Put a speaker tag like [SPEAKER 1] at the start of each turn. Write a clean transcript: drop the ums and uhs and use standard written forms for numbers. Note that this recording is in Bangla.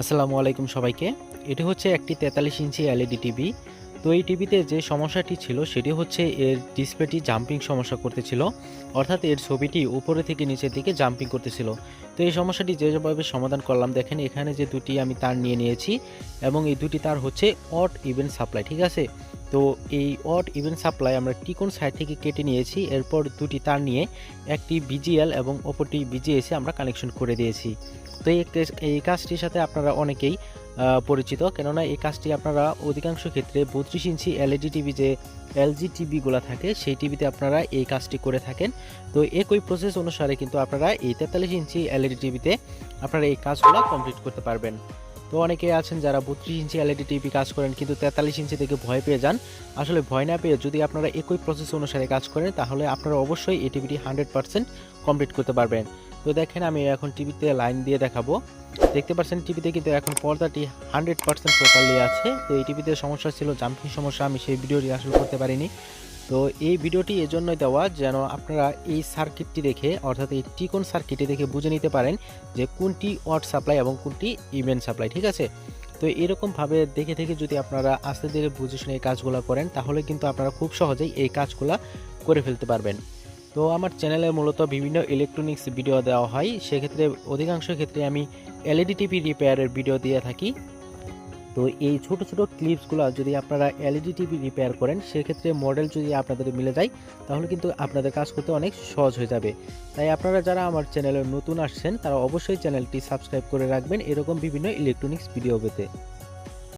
[SPEAKER 1] আসসালামু আলাইকুম সবাইকে। এটি হচ্ছে একটি 43 ইঞ্চি এলইডি টিভি। তো এই টিভিতে যে সমস্যাটি ছিল সেটি হচ্ছে এর ডিসপ্লেটি জাম্পিং সমস্যা করতেছিল। অর্থাৎ এর ছবিটি উপরে থেকে নিচের দিকে জাম্পিং করতেছিল। তো এই সমস্যাটি যেভাবে সমাধান করলাম, দেখেন এখানে যে দুটি আমি তার নিয়ে নিয়েছি এবং এই দুটি তার হচ্ছে অড ইভেন সাপ্লাই, ঠিক আছে? তো এই অড ইভেন সাপ্লাই আমরা টিকন সাইড থেকে কেটে নিয়েছি। এরপর দুটি তার নিয়ে একটি বিজিএল এবং অপরটি বিজিএসে আমরা কানেকশন করে দিয়েছি। তো এই কাজটির সাথে আপনারা অনেকেই পরিচিত, কেননা এই কাজটি আপনারা অধিকাংশ ক্ষেত্রে 32 ইঞ্চি এলইডি টিভি যে এলজি টিভিগুলো থাকে সেই টিভিতে আপনারা এই কাজটি করে থাকেন। তো একই প্রসেস অনুসারে কিন্তু আপনারা এই 43 ইঞ্চি এলইডি টিভিতে আপনারা এই কাজগুলো কমপ্লিট করতে পারবেন। তো অনেকে আছেন যারা 32 ইঞ্চি এলইডি টিভি কাজ করেন কিন্তু 43 ইঞ্চি থেকে ভয় পেয়ে যান। আসলে ভয় না পেয়ে যদি আপনারা একই প্রসেস অনুসারে কাজ করেন তাহলে আপনারা অবশ্যই এই টিভিটি 100% কমপ্লিট করতে পারবেন। তো দেখেন আমি এখন টিভিতে লাইন দিয়ে দেখাবো। দেখতে পাচ্ছেন টিভিতে কিন্তু এখন পর্দাটি 100% প্রপারলি আছে। তো এই টিভিতে সমস্যা ছিল, জাম্পিং সমস্যা, আমি সেই ভিডিওটি আসলে করতে পারিনি। তো এই ভিডিওটি এজন্যই দেওয়া যেন আপনারা এই সার্কিটটি দেখে, অর্থাৎ এই টিকন সার্কিটটি দেখে বুঝে নিতে পারেন যে কোনটি অড সাপ্লাই এবং কোনটি ইভেন সাপ্লাই, ঠিক আছে? তো এরকমভাবে দেখে দেখে যদি আপনারা আস্তে ধীরে বুঝে শুনে এই কাজগুলো করেন তাহলে কিন্তু আপনারা খুব সহজেই এই কাজগুলো করে ফেলতে পারবেন। তো আমার চ্যানেলে মূলত বিভিন্ন ইলেকট্রনিক্স ভিডিও দেওয়া হয়, সেক্ষেত্রে অধিকাংশ ক্ষেত্রে আমি এলইডি টিভি রিপেয়ারের ভিডিও দিয়ে থাকি। তো এই ছোট ছোট ক্লিপসগুলো যদি আপনারা এলইডি টিভি রিপেয়ার করেন সেক্ষেত্রে মডেল যদি আপনাদের মিলে যায় তাহলে কিন্তু আপনাদের কাজ করতে অনেক সহজ হয়ে যাবে। তাই আপনারা যারা আমার চ্যানেলে নতুন আসছেন তারা অবশ্যই চ্যানেলটি সাবস্ক্রাইব করে রাখবেন এরকম বিভিন্ন ইলেকট্রনিক্স ভিডিও পেতে।